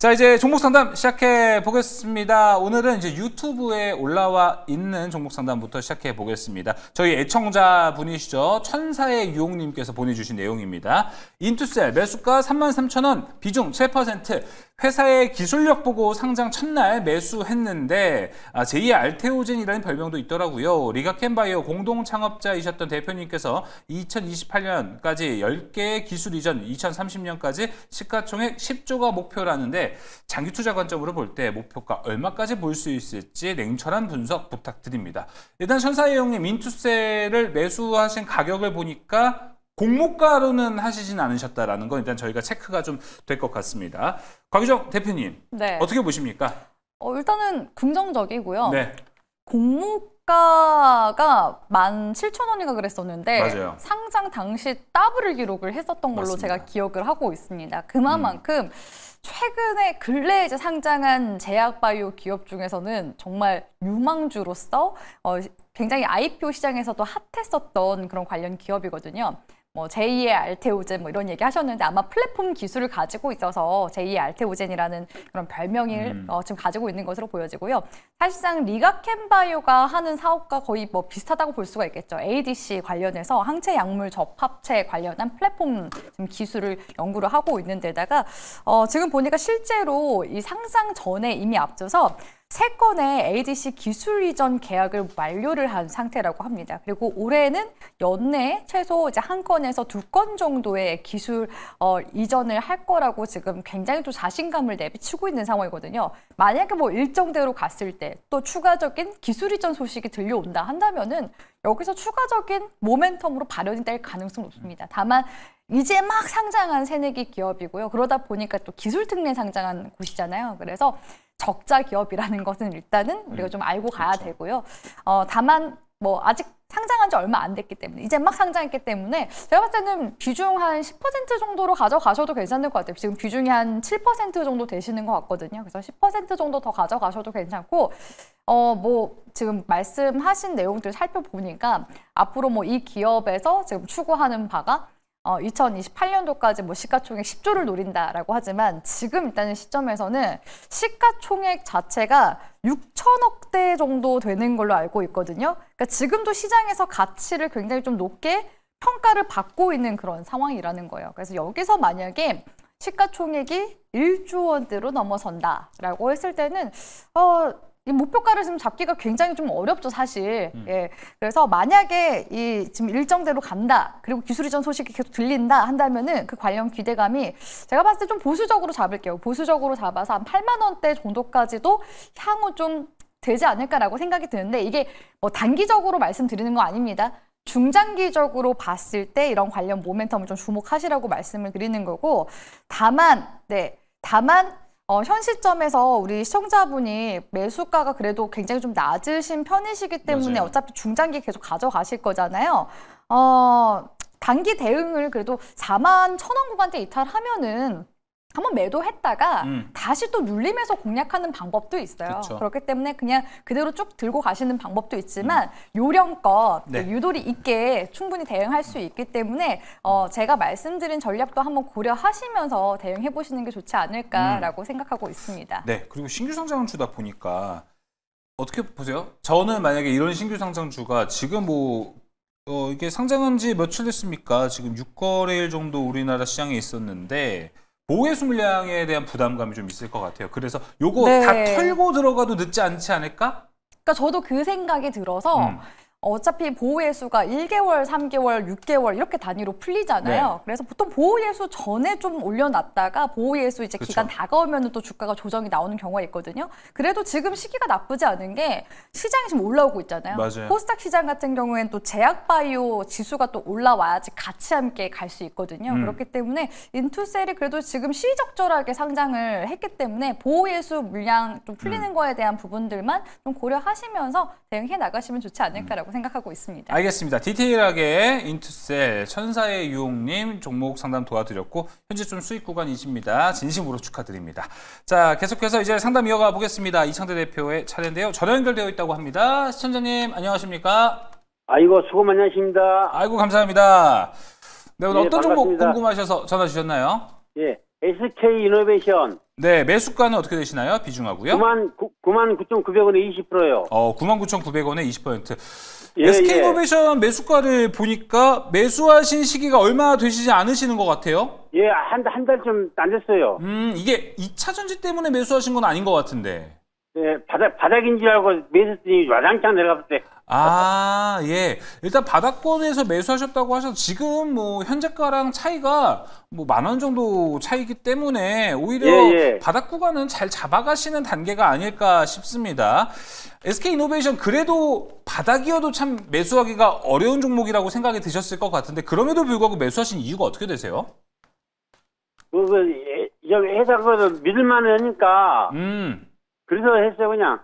자, 이제 종목 상담 시작해 보겠습니다. 오늘은 이제 유튜브에 올라와 있는 종목 상담부터 시작해 보겠습니다. 저희 애청자 분이시죠. 천사의 유혹님께서 보내주신 내용입니다. 인투셀 매수가 33,000원, 비중 7%. 회사의 기술력 보고 상장 첫날 매수했는데 제2의 알테오젠이라는 별명도 있더라고요. 리가켄바이오 공동 창업자이셨던 대표님께서 2028년까지 10개의 기술 이전, 2030년까지 시가총액 10조가 목표라는데 장기 투자 관점으로 볼 때 목표가 얼마까지 볼 수 있을지 냉철한 분석 부탁드립니다. 일단 천사의 형님 인투셀을 매수하신 가격을 보니까 공모가로는 하시진 않으셨다라는 건 일단 저희가 체크가 좀 될 것 같습니다. 곽유정 대표님, 네. 어떻게 보십니까? 일단은 긍정적이고요. 네. 공모가가 17,000원인가 그랬었는데 맞아요. 상장 당시 더블을 기록을 했었던 걸로 맞습니다. 제가 기억을 하고 있습니다. 그만큼 최근에 근래에 이제 상장한 제약바이오 기업 중에서는 정말 유망주로서 굉장히 IPO 시장에서도 핫했었던 그런 관련 기업이거든요. 뭐 제2의 알테오젠 뭐 이런 얘기 하셨는데 아마 플랫폼 기술을 가지고 있어서 제2의 알테오젠이라는 그런 별명을 지금 가지고 있는 것으로 보여지고요. 사실상 리가켄바이오가 하는 사업과 거의 뭐 비슷하다고 볼 수가 있겠죠. ADC 관련해서 항체 약물 접합체 관련한 플랫폼 지금 기술을 연구를 하고 있는 데다가 지금 보니까 실제로 이 상장 전에 이미 앞서서 3건의 ADC 기술 이전 계약을 완료를 한 상태라고 합니다. 그리고 올해는 연내 최소 이제 1건에서 2건 정도의 기술 이전을 할 거라고 지금 굉장히 또 자신감을 내비치고 있는 상황이거든요. 만약에 뭐 일정대로 갔을 때 또 추가적인 기술 이전 소식이 들려온다 한다면은 여기서 추가적인 모멘텀으로 발현이 될 가능성은 높습니다. 다만 이제 막 상장한 새내기 기업이고요. 그러다 보니까 또 기술 특례 상장한 곳이잖아요. 그래서 적자 기업이라는 것은 일단은 우리가 좀 알고 가야 그렇죠. 되고요. 다만 뭐 아직 상장한 지 얼마 안 됐기 때문에 이제 막 상장했기 때문에 제가 봤을 때는 비중 한 10% 정도로 가져가셔도 괜찮을 것 같아요. 지금 비중이 한 7% 정도 되시는 것 같거든요. 그래서 10% 정도 더 가져가셔도 괜찮고 뭐 지금 말씀하신 내용들 살펴보니까 앞으로 뭐 이 기업에서 지금 추구하는 바가 2028년도까지 뭐 시가총액 10조를 노린다라고 하지만 지금 일단은 시점에서는 시가총액 자체가 6천억대 정도 되는 걸로 알고 있거든요. 그러니까 지금도 시장에서 가치를 굉장히 좀 높게 평가를 받고 있는 그런 상황이라는 거예요. 그래서 여기서 만약에 시가총액이 1조 원대로 넘어선다라고 했을 때는 이 목표가를 지금 잡기가 굉장히 좀 어렵죠, 사실. 예. 그래서 만약에 이 지금 일정대로 간다, 그리고 기술 이전 소식이 계속 들린다 한다면은 그 관련 기대감이 제가 봤을 때 좀 보수적으로 잡을게요. 보수적으로 잡아서 한 8만 원대 정도까지도 향후 좀 되지 않을까라고 생각이 드는데 이게 뭐 단기적으로 말씀드리는 거 아닙니다. 중장기적으로 봤을 때 이런 관련 모멘텀을 좀 주목하시라고 말씀을 드리는 거고 다만 현 시점에서 우리 시청자분이 매수가가 그래도 굉장히 좀 낮으신 편이시기 때문에 맞아요. 어차피 중장기 계속 가져가실 거잖아요. 단기 대응을 그래도 41,000원 구간대 이탈하면은 한번 매도했다가 다시 또 눌림에서 공략하는 방법도 있어요. 그쵸. 그렇기 때문에 그냥 그대로 쭉 들고 가시는 방법도 있지만 요령껏 네. 유도리 있게 충분히 대응할 수 있기 때문에 제가 말씀드린 전략도 한번 고려하시면서 대응해 보시는 게 좋지 않을까라고 생각하고 있습니다. 네. 그리고 신규 상장주다 보니까 어떻게 보세요? 저는 만약에 이런 신규 상장주가 지금 뭐 이게 상장한 지 며칠 됐습니까? 지금 6거래일 정도 우리나라 시장에 있었는데 보호해수 물량에 대한 부담감이 좀 있을 것 같아요. 그래서 요거 네. 다 털고 들어가도 늦지 않지 않을까? 그러니까 저도 그 생각이 들어서 어차피 보호예수가 1개월, 3개월, 6개월 이렇게 단위로 풀리잖아요. 네. 그래서 보통 보호예수 전에 좀 올려놨다가 보호예수 이제 그쵸. 기간 다가오면 또 주가가 조정이 나오는 경우가 있거든요. 그래도 지금 시기가 나쁘지 않은 게 시장이 지금 올라오고 있잖아요. 맞아요. 코스닥 시장 같은 경우에는 또 제약바이오 지수가 또 올라와야지 같이 함께 갈 수 있거든요. 그렇기 때문에 인투셀이 그래도 지금 시적절하게 상장을 했기 때문에 보호예수 물량 좀 풀리는 거에 대한 부분들만 좀 고려하시면서 대응해 나가시면 좋지 않을까라고 생각하고 있습니다. 알겠습니다. 디테일하게 인투셀 천사의 유혹님 종목 상담 도와드렸고 현재 좀 수익 구간이십니다. 진심으로 축하드립니다. 자, 계속해서 이제 상담 이어가 보겠습니다. 이창대 대표의 차례인데요. 전화 연결되어 있다고 합니다. 시청자님 안녕하십니까? 아이고 수고 많으십니다. 아이고 감사합니다. 네, 오늘 예, 어떤 종목 반갑습니다. 궁금하셔서 전화 주셨나요? 예, SK이노베이션. 네, 매수가는 어떻게 되시나요? 비중하고요. 99,900원에 20%요. 99,900원에 20%. 예, SK이노베이션 매수가를 보니까 매수하신 시기가 얼마 되시지 않으시는 것 같아요? 예, 한 달 좀 안 됐어요. 이게 2차 전지 때문에 매수하신 건 아닌 것 같은데. 예, 바닥인 줄 알고 매수했더니 와장창 내려갔을 때. 아, 예. 일단 바닥권에서 매수하셨다고 하셔서 지금 뭐 현재가랑 차이가 뭐 10,000원 정도 차이기 때문에 오히려 바닥 구간은 잘 잡아가시는 단계가 아닐까 싶습니다. SK이노베이션 그래도 바닥이어도 참 매수하기가 어려운 종목이라고 생각이 드셨을 것 같은데 그럼에도 불구하고 매수하신 이유가 어떻게 되세요? 회사가 믿을만하니까. 그래서 했어요, 그냥.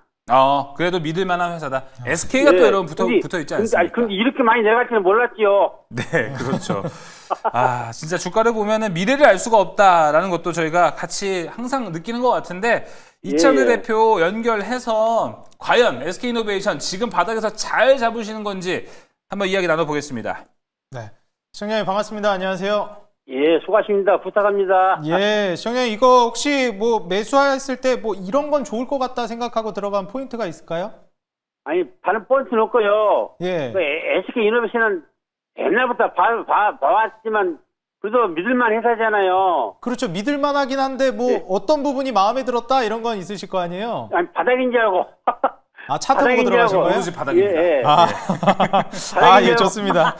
그래도 믿을만한 회사다. SK가 또 여러분 붙어 있지 않습니까? 근데 이렇게 많이 내려갈 줄은 몰랐지요. 네, 그렇죠. 진짜 주가를 보면은 미래를 알 수가 없다라는 것도 저희가 같이 항상 느끼는 것 같은데 이창래 대표 연결해서 과연 SK이노베이션 지금 바닥에서 잘 잡으시는 건지 한번 이야기 나눠보겠습니다. 네, 시청자님 반갑습니다. 안녕하세요. 예, 수고하십니다. 부탁합니다. 예, 시청자님 이거 혹시 뭐 매수했을 때 뭐 이런 건 좋을 것 같다 생각하고 들어간 포인트가 있을까요? 아니, 다른 포인트 놓고요. 예. SK이노베이션은 옛날부터 봐왔지만 그래도 믿을만 회사잖아요. 그렇죠. 믿을만하긴 한데 뭐 어떤 부분이 마음에 들었다 이런 건 있으실 거 아니에요? 아니, 바닥인 줄 알고. 차트 보고 들어가신 거예요? 오로지 바닥입니다. 예, 좋습니다.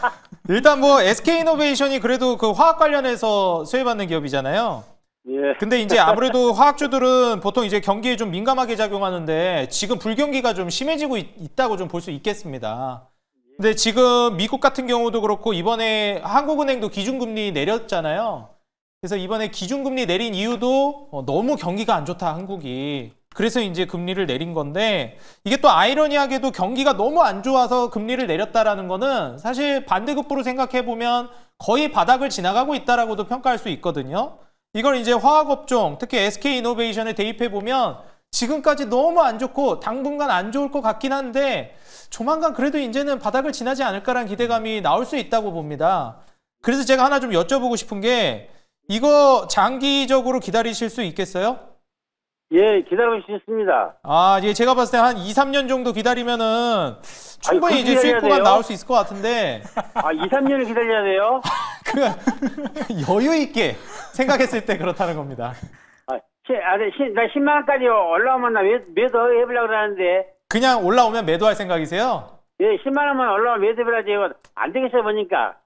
일단 뭐 SK이노베이션이 그래도 그 화학 관련해서 수혜받는 기업이잖아요. 예. 근데 이제 아무래도 화학주들은 보통 이제 경기에 좀 민감하게 작용하는데 지금 불경기가 좀 심해지고 있다고 좀 볼 수 있겠습니다. 근데 지금 미국 같은 경우도 그렇고 이번에 한국은행도 기준금리 내렸잖아요. 그래서 이번에 기준금리 내린 이유도 너무 경기가 안 좋다, 한국이. 그래서 이제 금리를 내린 건데 이게 또 아이러니하게도 경기가 너무 안 좋아서 금리를 내렸다라는 거는 사실 반대급부로 생각해 보면 거의 바닥을 지나가고 있다라고도 평가할 수 있거든요. 이걸 이제 화학업종, 특히 SK이노베이션에 대입해 보면 지금까지 너무 안 좋고 당분간 안 좋을 것 같긴 한데 조만간 그래도 이제는 바닥을 지나지 않을까라는 기대감이 나올 수 있다고 봅니다. 그래서 제가 하나 좀 여쭤보고 싶은 게 이거 장기적으로 기다리실 수 있겠어요? 예, 기다리고 있습니다. 예, 제가 봤을 때 한 2, 3년 정도 기다리면은 충분히 이제 수익 구간 나올 수 있을 것 같은데. 2, 3년을 기다려야 돼요? 여유 있게 생각했을 때 그렇다는 겁니다. 나 10만 원까지 올라오면 나 매도 해보려고 그러는데. 그냥 올라오면 매도할 생각이세요? 예, 10만 원만 올라오면 매도 해보려지. 안 되겠어요, 보니까.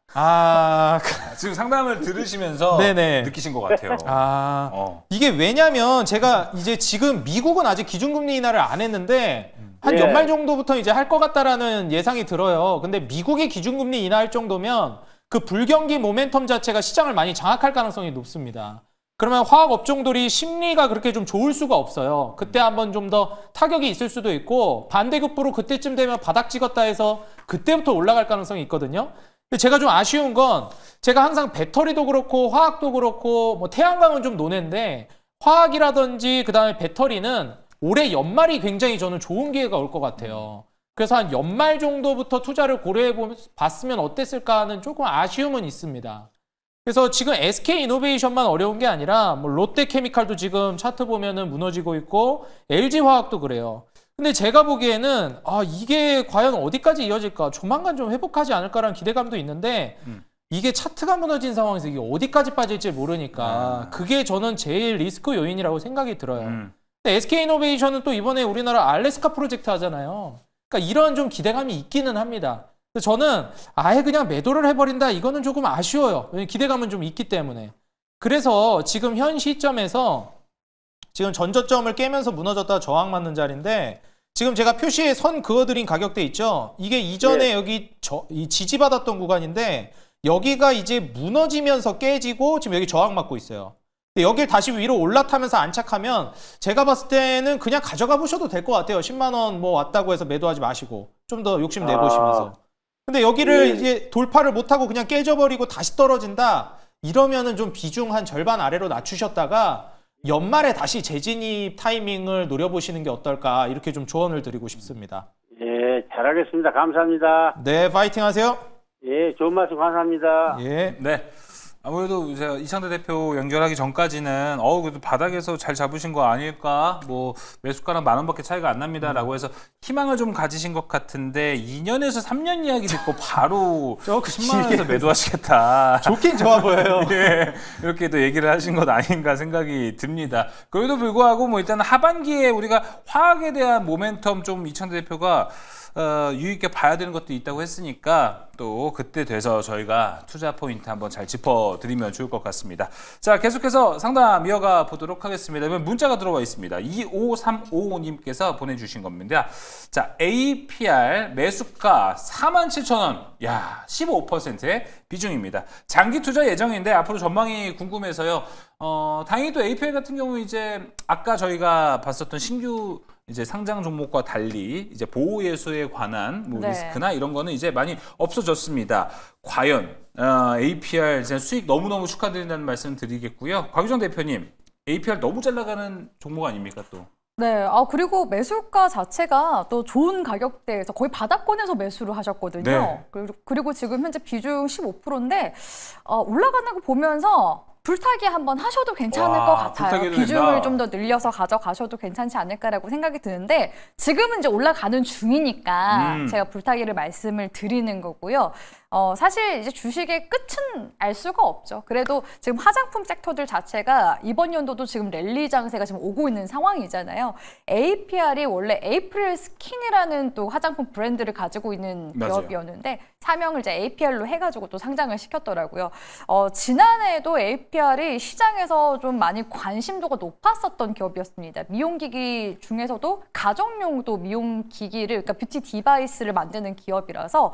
지금 상담을 들으시면서 네네. 느끼신 것 같아요. 이게 왜냐면 제가 이제 지금 미국은 아직 기준금리 인하를 안 했는데 한 연말 정도부터 이제 할 것 같다라는 예상이 들어요. 근데 미국이 기준금리 인하할 정도면 그 불경기 모멘텀 자체가 시장을 많이 장악할 가능성이 높습니다. 그러면 화학업종들이 심리가 그렇게 좀 좋을 수가 없어요. 그때 한번 좀 더 타격이 있을 수도 있고 반대급부로 그때쯤 되면 바닥 찍었다 해서 그때부터 올라갈 가능성이 있거든요. 근데 제가 좀 아쉬운 건 제가 항상 배터리도 그렇고 화학도 그렇고 뭐 태양광은 좀 논외인데 화학이라든지 그다음에 배터리는 올해 연말이 굉장히 저는 좋은 기회가 올 것 같아요. 그래서 한 연말 정도부터 투자를 고려해 봤으면 어땠을까 하는 조금 아쉬움은 있습니다. 그래서 지금 SK이노베이션만 어려운 게 아니라 뭐 롯데케미칼도 지금 차트 보면은 무너지고 있고 LG화학도 그래요. 근데 제가 보기에는 이게 과연 어디까지 이어질까? 조만간 좀 회복하지 않을까라는 기대감도 있는데 이게 차트가 무너진 상황에서 이게 어디까지 빠질지 모르니까 그게 저는 제일 리스크 요인이라고 생각이 들어요. 근데 SK이노베이션은 또 이번에 우리나라 알래스카 프로젝트 하잖아요. 그러니까 이런 좀 기대감이 있기는 합니다. 그래서 저는 아예 그냥 매도를 해버린다 이거는 조금 아쉬워요. 기대감은 좀 있기 때문에. 그래서 지금 현 시점에서 지금 전저점을 깨면서 무너졌다가 저항 맞는 자리인데 지금 제가 표시에 선 그어드린 가격대 있죠? 이게 이전에 여기 이 지지받았던 구간인데 여기가 이제 무너지면서 깨지고 지금 여기 저항 맞고 있어요. 여길 다시 위로 올라타면서 안착하면 제가 봤을 때는 그냥 가져가 보셔도 될 것 같아요. 10만 원 뭐 왔다고 해서 매도하지 마시고 좀 더 욕심 내보시면서. 근데 여기를 이제 돌파를 못하고 그냥 깨져버리고 다시 떨어진다? 이러면은 좀 비중 한 절반 아래로 낮추셨다가 연말에 다시 재진입 타이밍을 노려보시는 게 어떨까 이렇게 좀 조언을 드리고 싶습니다. 예, 잘하겠습니다. 감사합니다. 네, 파이팅 하세요. 예, 좋은 말씀 감사합니다. 예. 네. 아무래도 제가 이창대 대표 연결하기 전까지는 그래도 바닥에서 잘 잡으신 거 아닐까? 뭐 매수가랑 10,000원밖에 차이가 안 납니다라고 해서 희망을 좀 가지신 것 같은데 2년에서 3년 이야기 듣고 바로 10만 원에서 매도하시겠다. 좋긴 좋아 보여요. 예, 이렇게 또 얘기를 하신 것 아닌가 생각이 듭니다. 그래도 불구하고 뭐 일단 하반기에 우리가 화학에 대한 모멘텀 좀 이창대 대표가 유의 있게 봐야 되는 것도 있다고 했으니까 또 그때 돼서 저희가 투자 포인트 한번 잘 짚어드리면 좋을 것 같습니다. 자, 계속해서 상담 이어가 보도록 하겠습니다. 이번 문자가 들어와 있습니다. 25355님께서 보내주신 겁니다. 자, APR 매수가 47,000원. 야, 15%의 비중입니다. 장기 투자 예정인데 앞으로 전망이 궁금해서요. 다행히 또 APR 같은 경우 이제 아까 저희가 봤었던 신규 이제 상장 종목과 달리 이제 보호 예수에 관한 뭐 리스크나 이런 거는 이제 많이 없어졌습니다. 과연 APR 이제 수익 너무너무 축하드린다는 말씀 드리겠고요. 곽유정 대표님, APR 너무 잘 나가는 종목 아닙니까 또? 네, 그리고 매수가 자체가 또 좋은 가격대에서 거의 바닥권에서 매수를 하셨거든요. 네. 그리고 지금 현재 비중 15%인데 올라가는 거 보면서 불타기 한번 하셔도 괜찮을 것 같아요. 비중을 좀 더 늘려서 가져가셔도 괜찮지 않을까라고 생각이 드는데 지금은 이제 올라가는 중이니까 제가 불타기를 말씀을 드리는 거고요. 사실 이제 주식의 끝은 알 수가 없죠. 그래도 지금 화장품 섹터들 자체가 이번 연도도 지금 랠리 장세가 지금 오고 있는 상황이잖아요. APR이 원래 에이프릴 스킨이라는 또 화장품 브랜드를 가지고 있는 기업이었는데 사명을 이제 APR로 해가지고 또 상장을 시켰더라고요. 지난해에도 APR이 시장에서 좀 많이 관심도가 높았었던 기업이었습니다. 미용기기 중에서도 가정용도 미용기기를, 그러니까 뷰티 디바이스를 만드는 기업이라서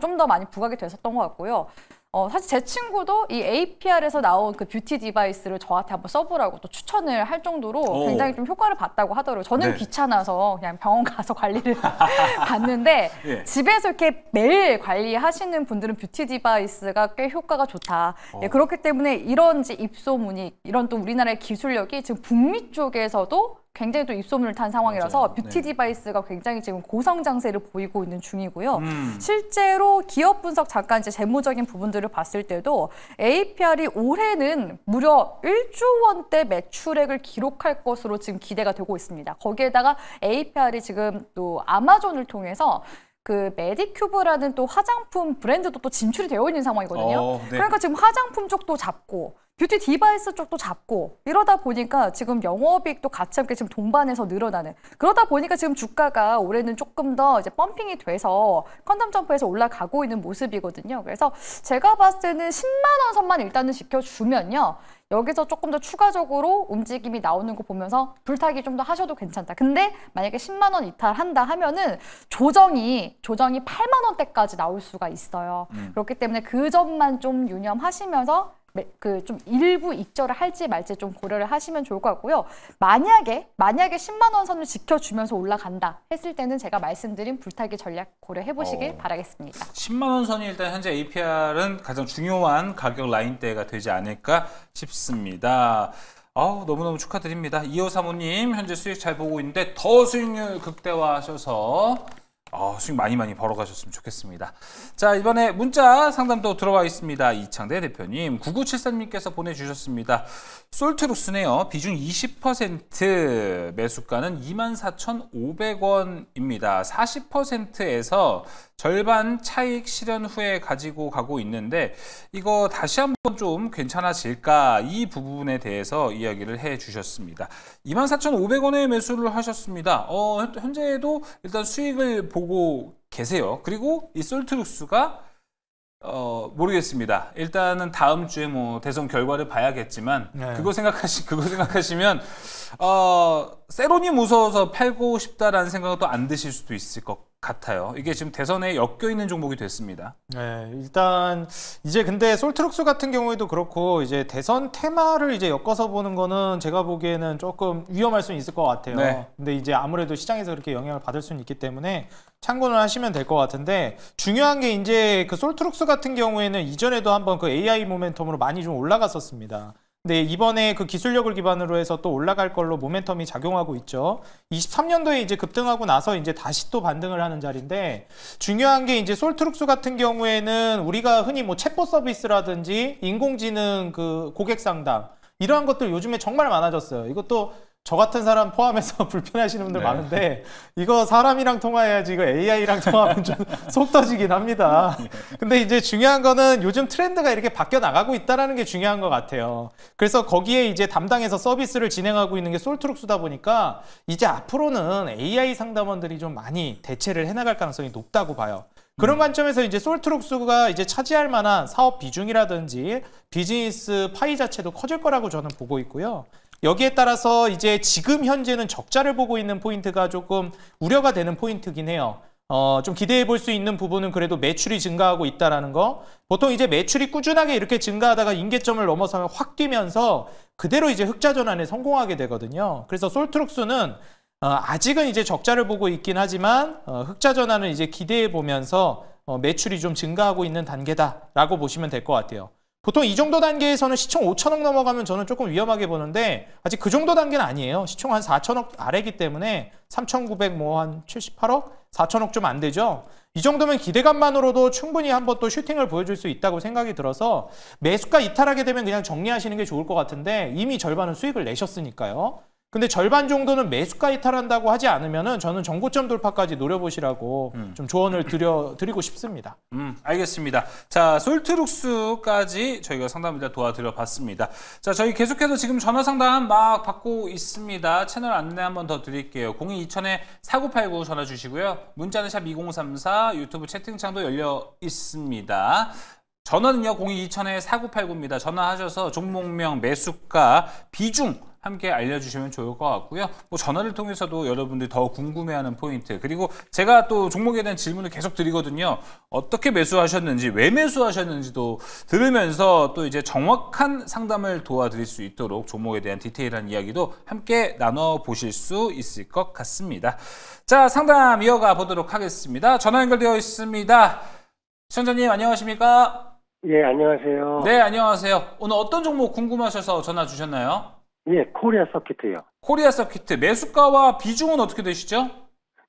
좀 더 많이 부각이 됐었던 것 같고요. 사실 제 친구도 이 APR에서 나온 그 뷰티 디바이스를 저한테 한번 써보라고 또 추천을 할 정도로 굉장히 좀 효과를 봤다고 하더라고요. 저는 귀찮아서 그냥 병원 가서 관리를 받는데 집에서 이렇게 매일 관리하시는 분들은 뷰티 디바이스가 꽤 효과가 좋다. 그렇기 때문에 이런 이제 입소문이, 이런 또 우리나라의 기술력이 지금 북미 쪽에서도 굉장히 또 입소문을 탄 상황이라서 뷰티 디바이스가 굉장히 지금 고성장세를 보이고 있는 중이고요. 실제로 기업 분석 잠깐 이제 재무적인 부분들을 봤을 때도 APR이 올해는 무려 1조 원대 매출액을 기록할 것으로 지금 기대가 되고 있습니다. 거기에다가 APR이 지금 또 아마존을 통해서 그 메디큐브라는 또 화장품 브랜드도 또 진출이 되어 있는 상황이거든요. 그러니까 지금 화장품 쪽도 잡고 뷰티 디바이스 쪽도 잡고 이러다 보니까 지금 영업이익도 같이 함께 지금 동반해서 늘어나는, 그러다 보니까 지금 주가가 올해는 조금 더 이제 펌핑이 돼서 퀀텀 점프해서 올라가고 있는 모습이거든요. 그래서 제가 봤을 때는 10만 원 선만 일단은 지켜주면요. 여기서 조금 더 추가적으로 움직임이 나오는 거 보면서 불타기 좀 더 하셔도 괜찮다. 근데 만약에 10만 원 이탈한다 하면은 조정이 8만 원대까지 나올 수가 있어요. 그렇기 때문에 그 점만 좀 유념하시면서 그 좀 일부 익절을 할지 말지 좀 고려를 하시면 좋을 것 같고요. 만약에 10만 원 선을 지켜주면서 올라간다 했을 때는 제가 말씀드린 불타기 전략 고려해 보시길 바라겠습니다. 10만 원 선이 일단 현재 APR은 가장 중요한 가격 라인대가 되지 않을까 싶습니다. 너무너무 축하드립니다. 2535님 현재 수익 잘 보고 있는데 더 수익률 극대화하셔서 수익 많이 벌어가셨으면 좋겠습니다. 자, 이번에 문자 상담도 들어와 있습니다. 이창대 대표님, 9973님께서 보내주셨습니다. 솔트룩스네요. 비중 20%, 매수가는 24,500원입니다. 40%에서 절반 차익 실현 후에 가지고 가고 있는데 이거 다시 한번 좀 괜찮아질까, 이 부분에 대해서 이야기를 해주셨습니다. 24,500원에 매수를 하셨습니다. 현재도 일단 수익을 보고 계세요. 그리고 이 솔트룩스가 모르겠습니다. 일단은 다음 주에 뭐 대선 결과를 봐야겠지만 그거 생각하시면 세론이 무서워서 팔고 싶다라는 생각은 또 안 드실 수도 있을 것 같아요. 이게 지금 대선에 엮여 있는 종목이 됐습니다. 네, 일단 이제 근데 솔트룩스 같은 경우에도 그렇고 이제 대선 테마를 이제 엮어서 보는 거는 제가 보기에는 조금 위험할 수는 있을 것 같아요. 근데 이제 아무래도 시장에서 그렇게 영향을 받을 수는 있기 때문에 참고는 하시면 될 것 같은데, 중요한 게 이제 그 솔트룩스 같은 경우에는 이전에도 한번 그 AI 모멘텀으로 많이 좀 올라갔었습니다. 근데 이번에 그 기술력을 기반으로 해서 또 올라갈 걸로 모멘텀이 작용하고 있죠. 23년도에 이제 급등하고 나서 이제 다시 또 반등을 하는 자리인데 중요한 게 이제 솔트룩스 같은 경우에는 우리가 흔히 뭐 챗봇 서비스라든지 인공지능 그 고객 상담 이러한 것들 요즘에 정말 많아졌어요. 이것도 저 같은 사람 포함해서 불편해하시는 분들 네. 많은데 이거 사람이랑 통화해야지 이거 AI랑 통화하면 좀 속 터지긴 합니다. 근데 이제 중요한 거는 요즘 트렌드가 이렇게 바뀌어 나가고 있다는 게 중요한 것 같아요. 그래서 거기에 이제 담당해서 서비스를 진행하고 있는 게 솔트룩스다 보니까 이제 앞으로는 AI 상담원들이 좀 많이 대체를 해나갈 가능성이 높다고 봐요. 그런 관점에서 이제 솔트룩스가 이제 차지할 만한 사업 비중이라든지 비즈니스 파이 자체도 커질 거라고 저는 보고 있고요. 여기에 따라서 이제 지금 현재는 적자를 보고 있는 포인트가 조금 우려가 되는 포인트긴 해요. 좀 기대해 볼 수 있는 부분은 그래도 매출이 증가하고 있다라는 거. 보통 이제 매출이 꾸준하게 이렇게 증가하다가 임계점을 넘어서면 확 뛰면서 그대로 이제 흑자 전환에 성공하게 되거든요. 그래서 솔트룩스는 아직은 이제 적자를 보고 있긴 하지만 흑자 전환을 이제 기대해 보면서 매출이 좀 증가하고 있는 단계다라고 보시면 될 것 같아요. 보통 이 정도 단계에서는 시총 5천억 넘어가면 저는 조금 위험하게 보는데 아직 그 정도 단계는 아니에요. 시총 한 4천억 아래기 때문에 3,900 뭐 한 78억? 4천억 좀 안 되죠. 이 정도면 기대감만으로도 충분히 한번 또 슈팅을 보여줄 수 있다고 생각이 들어서 매수가 이탈하게 되면 그냥 정리하시는 게 좋을 것 같은데 이미 절반은 수익을 내셨으니까요. 근데 절반 정도는 매수가 이탈한다고 하지 않으면은 저는 정고점 돌파까지 노려보시라고 좀 조언을 드리고 싶습니다. 알겠습니다. 자, 솔트룩스까지 저희가 상담을 도와드려 봤습니다. 자, 저희 계속해서 지금 전화 상담 막 받고 있습니다. 채널 안내 한번 더 드릴게요. 02-2000-4989 전화 주시고요. 문자는 샵 2034, 유튜브 채팅창도 열려 있습니다. 전화는요 02-2000-4989입니다. 전화하셔서 종목명, 매수가, 비중 함께 알려주시면 좋을 것 같고요. 뭐 전화를 통해서도 여러분들이 더 궁금해하는 포인트, 그리고 제가 또 종목에 대한 질문을 계속 드리거든요. 어떻게 매수하셨는지, 왜 매수하셨는지도 들으면서 또 이제 정확한 상담을 도와드릴 수 있도록 종목에 대한 디테일한 이야기도 함께 나눠보실 수 있을 것 같습니다. 자, 상담 이어가 보도록 하겠습니다. 전화 연결되어 있습니다. 시청자님 안녕하십니까? 예, 안녕하세요. 네, 안녕하세요. 오늘 어떤 종목 궁금하셔서 전화 주셨나요? 예, 코리아 서킷이요. 코리아 서킷 매수가와 비중은 어떻게 되시죠?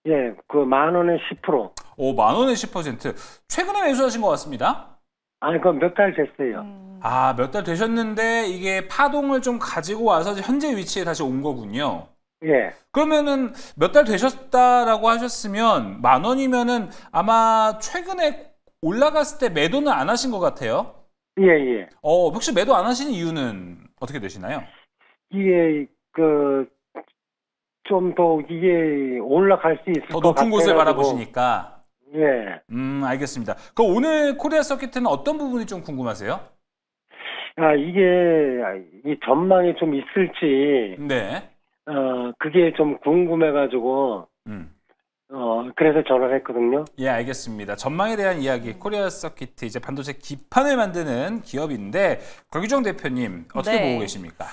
예, 그 10,000원에 10%. 오, 10,000원에 10%. 최근에 매수하신 것 같습니다. 아니, 그건 몇 달 됐어요. 아, 몇 달 되셨는데 이게 파동을 좀 가지고 와서 현재 위치에 다시 온 거군요. 예. 그러면은 몇 달 되셨다라고 하셨으면 10,000원이면은 아마 최근에 올라갔을 때 매도는 안 하신 것 같아요. 예, 예. 혹시 매도 안 하시는 이유는 어떻게 되시나요? 이게, 좀 더 이게 올라갈 수 있을 더 것 높은 곳을 같아가지고. 바라보시니까. 예. 알겠습니다. 그럼 오늘 코리아 서킷은 어떤 부분이 좀 궁금하세요? 아, 이 전망이 좀 있을지, 네. 그게 좀 궁금해가지고, 그래서 전화를 했거든요. 예, 알겠습니다. 전망에 대한 이야기, 코리아 서킷 이제 반도체 기판을 만드는 기업인데 곽유정 대표님 어떻게 네. 보고 계십니까?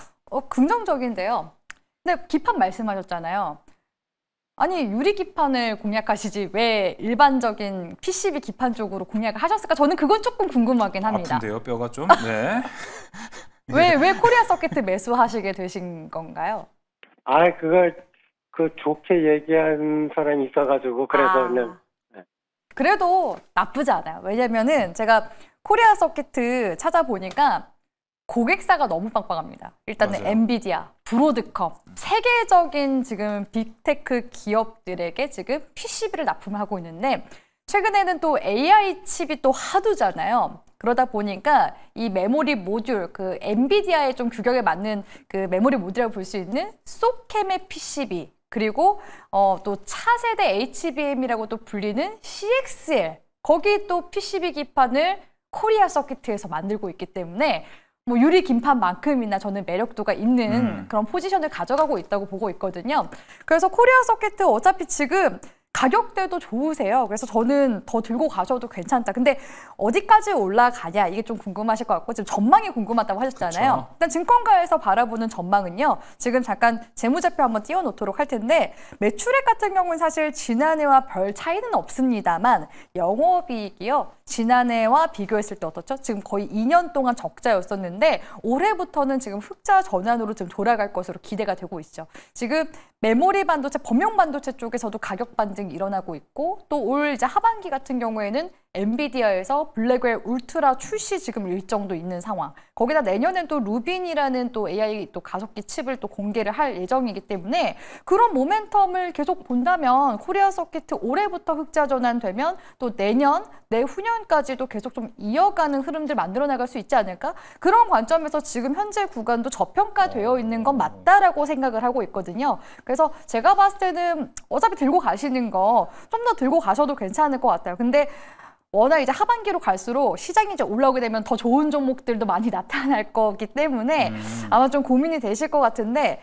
긍정적인데요. 근데 기판 말씀하셨잖아요. 아니 유리 기판을 공략하시지 왜 일반적인 PCB 기판 쪽으로 공략을 하셨을까? 저는 그건 조금 궁금하긴 합니다. 아픈데요, 뼈가 좀. 네. 왜 코리아 서킷 매수하시게 되신 건가요? 아, 그걸, 좋게 얘기한 사람이 있어가지고, 그래서 그냥. 그래도 나쁘지 않아요. 왜냐면은 제가 코리아 서킷 찾아보니까 고객사가 너무 빵빵합니다. 일단은 맞아요. 엔비디아, 브로드컴, 세계적인 지금 빅테크 기업들에게 지금 PCB를 납품하고 있는데 최근에는 또 AI 칩이 또 하도잖아요. 그러다 보니까 이 메모리 모듈, 그 엔비디아의 좀 규격에 맞는 그 메모리 모듈이라고 볼 수 있는 소캠의 PCB, 그리고 또 차세대 HBM이라고 또 불리는 CXL, 거기 또 PCB 기판을 코리아 서킷에서 만들고 있기 때문에 뭐 유리 기판만큼이나 저는 매력도가 있는 그런 포지션을 가져가고 있다고 보고 있거든요. 그래서 코리아 서킷 어차피 지금 가격대도 좋으세요. 그래서 저는 더 들고 가셔도 괜찮다. 근데 어디까지 올라가냐 이게 좀 궁금하실 것 같고 지금 전망이 궁금하다고 하셨잖아요. 그쵸. 일단 증권가에서 바라보는 전망은요. 지금 잠깐 재무제표 한번 띄워놓도록 할 텐데 매출액 같은 경우는 사실 지난해와 별 차이는 없습니다만 영업이익이요. 지난해와 비교했을 때 어떻죠? 지금 거의 2년 동안 적자였었는데 올해부터는 지금 흑자 전환으로 좀 돌아갈 것으로 기대가 되고 있죠. 지금 메모리 반도체, 범용 반도체 쪽에서도 가격 반등이 일어나고 있고 또 올 이제 하반기 같은 경우에는 엔비디아에서 블랙웰 울트라 출시 지금 일정도 있는 상황. 거기다 내년엔 또 루빈이라는 또 AI 또 가속기 칩을 또 공개를 할 예정이기 때문에 그런 모멘텀을 계속 본다면 코리아 서킷 올해부터 흑자 전환되면 또 내년, 내후년까지도 계속 좀 이어가는 흐름들 만들어 나갈 수 있지 않을까? 그런 관점에서 지금 현재 구간도 저평가되어 있는 건 맞다라고 생각을 하고 있거든요. 그래서 제가 봤을 때는 어차피 들고 가시는 거 좀 더 들고 가셔도 괜찮을 것 같아요. 근데 워낙 이제 하반기로 갈수록 시장이 이제 올라오게 되면 더 좋은 종목들도 많이 나타날 거기 때문에 아마 좀 고민이 되실 것 같은데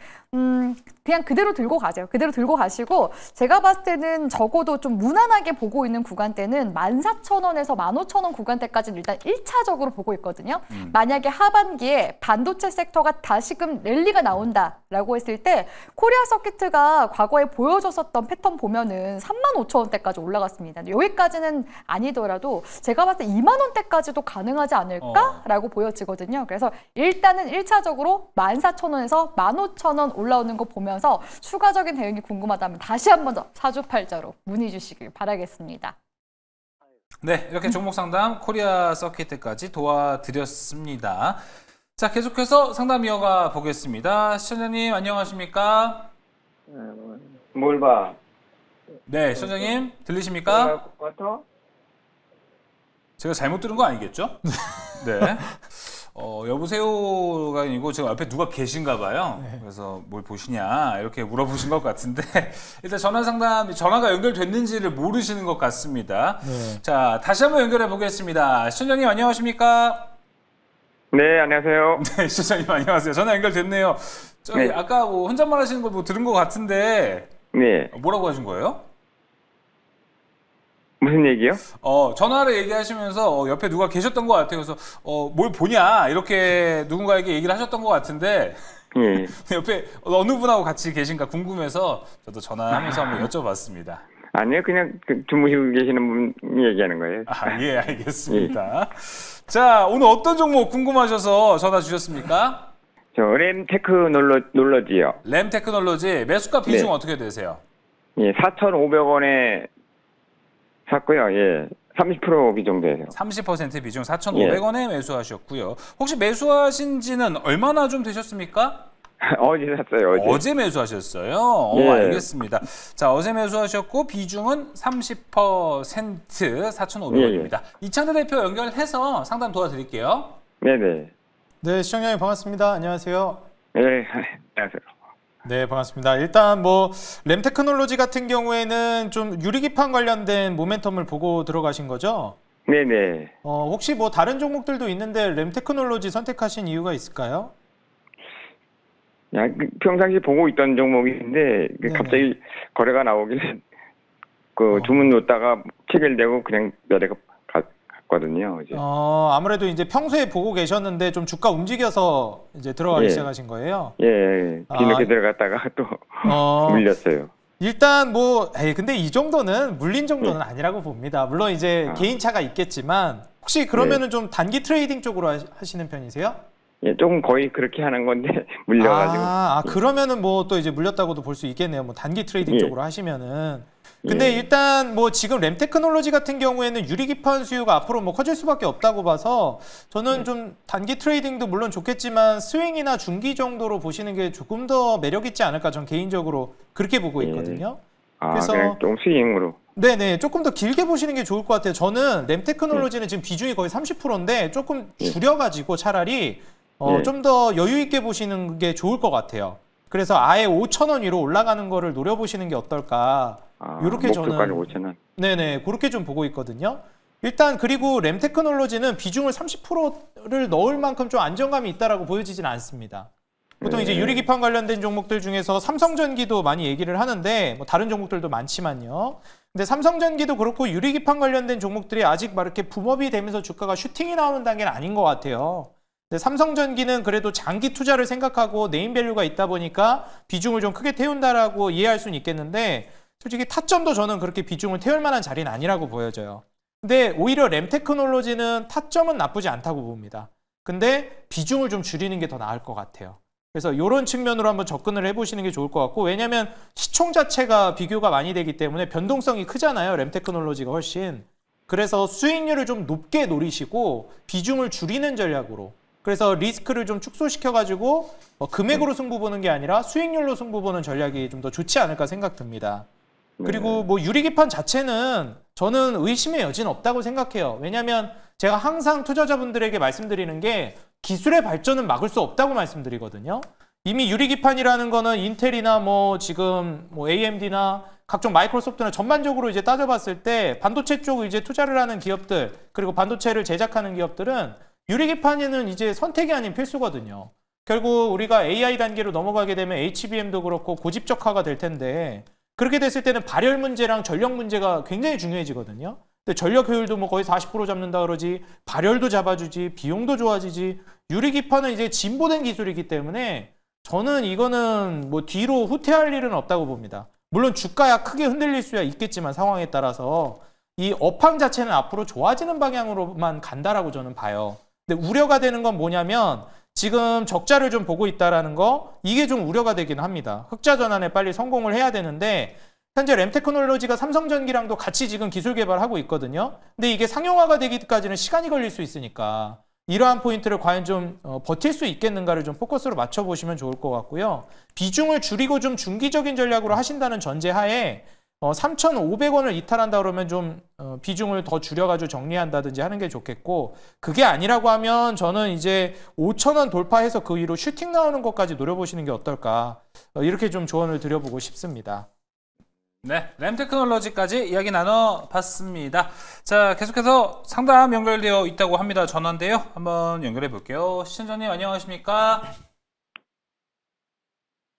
그냥 그대로 들고 가세요. 그대로 들고 가시고 제가 봤을 때는 적어도 좀 무난하게 보고 있는 구간대는 14,000원에서 15,000원 구간대까지는 일단 1차적으로 보고 있거든요. 만약에 하반기에 반도체 섹터가 다시금 랠리가 나온다라고 했을 때 코리아 서킷가 과거에 보여줬었던 패턴 보면은 35,000원대까지 올라갔습니다. 여기까지는 아니더라도 제가 봤을 때 2만 원대까지도 가능하지 않을까라고 보여지거든요. 그래서 일단은 1차적으로 14,000원에서 15,000원 올라오는 거 보면서 추가적인 대응이 궁금하다면 다시 한 번 더 사주팔자로 문의 주시길 바라겠습니다. 네, 이렇게 종목 상담 코리아 서킷까지 도와드렸습니다. 자, 계속해서 상담 이어가 보겠습니다. 시청자님 안녕하십니까? 뭘 봐? 네, 시청자님 들리십니까? 제가 잘못 들은 거 아니겠죠? 네. 여보세요가 아니고 제가 옆에 누가 계신가 봐요. 그래서 뭘 보시냐 이렇게 물어보신 것 같은데 일단 전화가 연결됐는지를 모르시는 것 같습니다. 네. 자, 다시 한번 연결해 보겠습니다. 시청자님 안녕하십니까? 네, 안녕하세요. 네, 시청자님 안녕하세요. 전화 연결됐네요. 저기 네. 아까 뭐 혼잣말 하시는 거 뭐 들은 것 같은데 네, 뭐라고 하신 거예요? 무슨 얘기요? 전화를 얘기하시면서 옆에 누가 계셨던 것 같아요. 그래서 뭘 보냐 이렇게 누군가에게 얘기를 하셨던 것 같은데 예. 옆에 어느 분하고 같이 계신가 궁금해서 저도 전화하면서 한번 여쭤봤습니다. 아니요, 그냥 주무시고 계시는 분이 얘기하는 거예요. 아, 예, 알겠습니다. 자, 오늘 어떤 종목 궁금하셔서 전화 주셨습니까? 저 램테크놀로지요. 램테크놀로지 매수가 비중 네. 어떻게 되세요? 예, 4,500원에 샀고요. 예, 30% 비중돼요. 30% 비중 4,500원에 매수하셨고요. 혹시 매수하신 지는 얼마나 좀 되셨습니까? 어제 샀어요. 어제 매수하셨어요? 예. 알겠습니다. 자, 어제 매수하셨고 비중은 30% 4,500원입니다. 이창대 대표 연결해서 상담 도와드릴게요. 네네. 네, 시청자님 반갑습니다. 안녕하세요. 예, 안녕하세요. 네, 반갑습니다. 일단 뭐 램테크놀로지 같은 경우에는 좀 유리기판 관련된 모멘텀을 보고 들어가신 거죠? 네네. 혹시 뭐 다른 종목들도 있는데 램테크놀로지 선택하신 이유가 있을까요? 야, 평상시 보고 있던 종목인데 네네. 갑자기 거래가 나오길래 주문 놓다가 체결되고 그냥 내려가 갔거든요. 어제. 아무래도 이제 평소에 보고 계셨는데 좀 주가 움직여서 이제 들어가기 예. 시작하신 거예요? 예, 뒤늦게 들어갔다가 또 물렸어요. 일단 뭐 근데 이 정도는 물린 정도는 아니라고 봅니다. 물론 이제 개인차가 있겠지만 혹시 그러면은 좀 단기 트레이딩 쪽으로 하시는 편이세요? 예, 조금 거의 그렇게 하는 건데 물려가지고. 그러면은 뭐 또 이제 물렸다고도 볼 수 있겠네요. 뭐 단기 트레이딩 예. 쪽으로 하시면은. 근데 예. 일단 뭐 지금 램테크놀로지 같은 경우에는 유리기판 수요가 앞으로 뭐 커질 수밖에 없다고 봐서 저는 좀 단기 트레이딩도 물론 좋겠지만 스윙이나 중기 정도로 보시는 게 조금 더 매력 있지 않을까 전 개인적으로 그렇게 보고 있거든요. 그래서 그냥 좀 스윙으로. 네네, 조금 더 길게 보시는 게 좋을 것 같아요. 저는 램테크놀로지는 지금 비중이 거의 30%인데 조금 줄여가지고 차라리 좀 더 여유 있게 보시는 게 좋을 것 같아요. 그래서 아예 5,000원 위로 올라가는 거를 노려보시는 게 어떨까. 이렇게 저는 5,000원. 네네, 그렇게 좀 보고 있거든요. 일단 그리고 램테크놀로지는 비중을 30%를 넣을 만큼 좀 안정감이 있다라고 보여지지는 않습니다. 보통 이제 유리기판 관련된 종목들 중에서 삼성전기도 많이 얘기를 하는데 뭐 다른 종목들도 많지만요. 근데 삼성전기도 그렇고 유리기판 관련된 종목들이 아직 막 이렇게 붐업이 되면서 주가가 슈팅이 나오는 단계는 아닌 것 같아요. 근데 삼성전기는 그래도 장기 투자를 생각하고 네임밸류가 있다 보니까 비중을 좀 크게 태운다라고 이해할 수는 있겠는데 솔직히 타점도 저는 그렇게 비중을 태울 만한 자리는 아니라고 보여져요. 근데 오히려 램테크놀로지는 타점은 나쁘지 않다고 봅니다. 근데 비중을 좀 줄이는 게 더 나을 것 같아요. 그래서 이런 측면으로 한번 접근을 해보시는 게 좋을 것 같고 왜냐하면 시총 자체가 비교가 많이 되기 때문에 변동성이 크잖아요. 램테크놀로지가 훨씬. 그래서 수익률을 좀 높게 노리시고 비중을 줄이는 전략으로 그래서 리스크를 좀 축소시켜가지고 금액으로 승부 보는 게 아니라 수익률로 승부 보는 전략이 좀 더 좋지 않을까 생각됩니다. 그리고 뭐 유리기판 자체는 저는 의심의 여지는 없다고 생각해요. 왜냐하면 제가 항상 투자자분들에게 말씀드리는 게 기술의 발전은 막을 수 없다고 말씀드리거든요. 이미 유리기판이라는 거는 인텔이나 뭐 지금 뭐 AMD나 각종 마이크로소프트나 전반적으로 이제 따져봤을 때 반도체 쪽 이제 투자를 하는 기업들 그리고 반도체를 제작하는 기업들은 유리기판에는 이제 선택이 아닌 필수거든요. 결국 우리가 AI 단계로 넘어가게 되면 HBM도 그렇고 고집적화가 될 텐데 그렇게 됐을 때는 발열 문제랑 전력 문제가 굉장히 중요해지거든요. 근데 전력 효율도 뭐 거의 40% 잡는다 그러지 발열도 잡아주지 비용도 좋아지지 유리기판은 이제 진보된 기술이기 때문에 저는 이거는 뭐 뒤로 후퇴할 일은 없다고 봅니다. 물론 주가야 크게 흔들릴 수야 있겠지만 상황에 따라서 이 업황 자체는 앞으로 좋아지는 방향으로만 간다라고 저는 봐요. 근데 우려가 되는 건 뭐냐면 지금 적자를 좀 보고 있다라는 거 이게 좀 우려가 되긴 합니다. 흑자 전환에 빨리 성공을 해야 되는데 현재 램테크놀로지가 삼성전기랑도 같이 지금 기술 개발하고 있거든요. 근데 이게 상용화가 되기까지는 시간이 걸릴 수 있으니까 이러한 포인트를 과연 좀 버틸 수 있겠는가를 좀 포커스로 맞춰보시면 좋을 것 같고요. 비중을 줄이고 좀 중기적인 전략으로 하신다는 전제하에 3,500원을 이탈한다 그러면 좀 비중을 더 줄여가지고 정리한다든지 하는 게 좋겠고 그게 아니라고 하면 저는 이제 5,000원 돌파해서 그 위로 슈팅 나오는 것까지 노려보시는 게 어떨까 이렇게 좀 조언을 드려보고 싶습니다. 네, 램테크놀로지까지 이야기 나눠봤습니다. 자, 계속해서 상담 연결되어 있다고 합니다. 전화인데요. 한번 연결해 볼게요. 시청자님 안녕하십니까?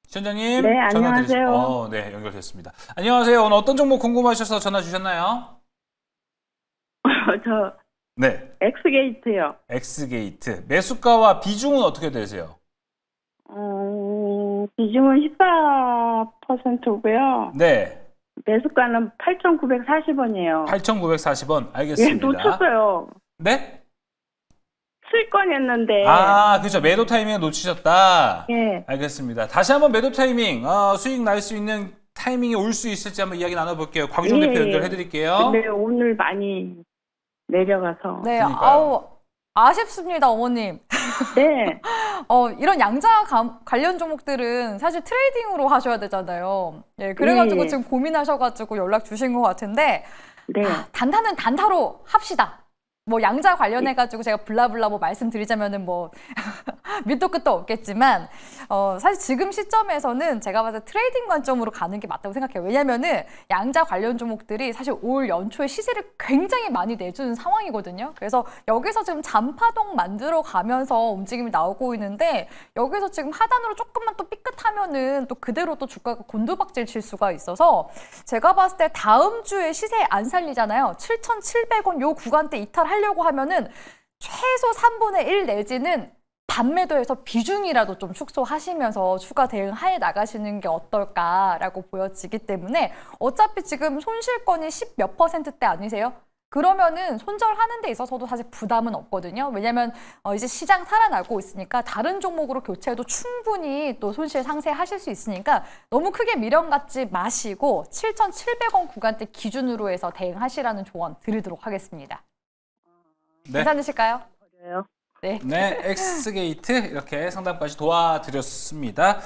시청자님. 네, 안녕하세요. 네, 연결됐습니다. 안녕하세요. 오늘 어떤 종목 궁금하셔서 전화 주셨나요? 저 네, 엑스게이트요. 엑스게이트. 매수가와 비중은 어떻게 되세요? 비중은 14%고요. 네. 매수가는 8,940원이에요. 8,940원. 예, 알겠습니다. 놓쳤어요. 네? 수익권이었는데. 아, 그렇죠. 매도 타이밍을 놓치셨다. 예. 알겠습니다. 다시 한번 매도 타이밍, 수익 날 수 있는 타이밍이 올 수 있을지 한번 이야기 나눠볼게요. 곽유정 대표 연결해드릴게요. 근데 오늘 많이 내려가서. 네, 그러니까요. 아우 아쉽습니다, 어머님. 네. 이런 양자 관련 종목들은 사실 트레이딩으로 하셔야 되잖아요. 예, 그래가지고 예. 지금 고민하셔가지고 연락 주신 것 같은데 네. 단타는 단타로 합시다. 뭐 양자 관련해가지고 제가 블라블라 뭐 말씀드리자면은 뭐 밑도 끝도 없겠지만 사실 지금 시점에서는 제가 봤을 때 트레이딩 관점으로 가는 게 맞다고 생각해요. 왜냐면은 양자 관련 종목들이 사실 올 연초에 시세를 굉장히 많이 내주는 상황이거든요. 그래서 여기서 지금 잔파동 만들어 가면서 움직임이 나오고 있는데 여기서 지금 하단으로 조금만 또 삐끗하면은 또 그대로 또 주가가 곤두박질 칠 수가 있어서 제가 봤을 때 다음 주에 시세 안 살리잖아요. 7,700원 요 구간대 이탈하려고 하면은 최소 3분의 1 내지는 반매도해서 비중이라도 좀 축소하시면서 추가 대응하에 나가시는 게 어떨까라고 보여지기 때문에 어차피 지금 손실권이 10몇 %대 아니세요? 그러면은 손절하는 데 있어서도 사실 부담은 없거든요. 왜냐하면 이제 시장 살아나고 있으니까 다른 종목으로 교체해도 충분히 또 손실 상쇄하실 수 있으니까 너무 크게 미련 갖지 마시고 7,700원 구간대 기준으로 해서 대응하시라는 조언 드리도록 하겠습니다. 네. 괜찮으실까요? 그래요. 네. 네, 엑스게이트 이렇게 상담까지 도와드렸습니다.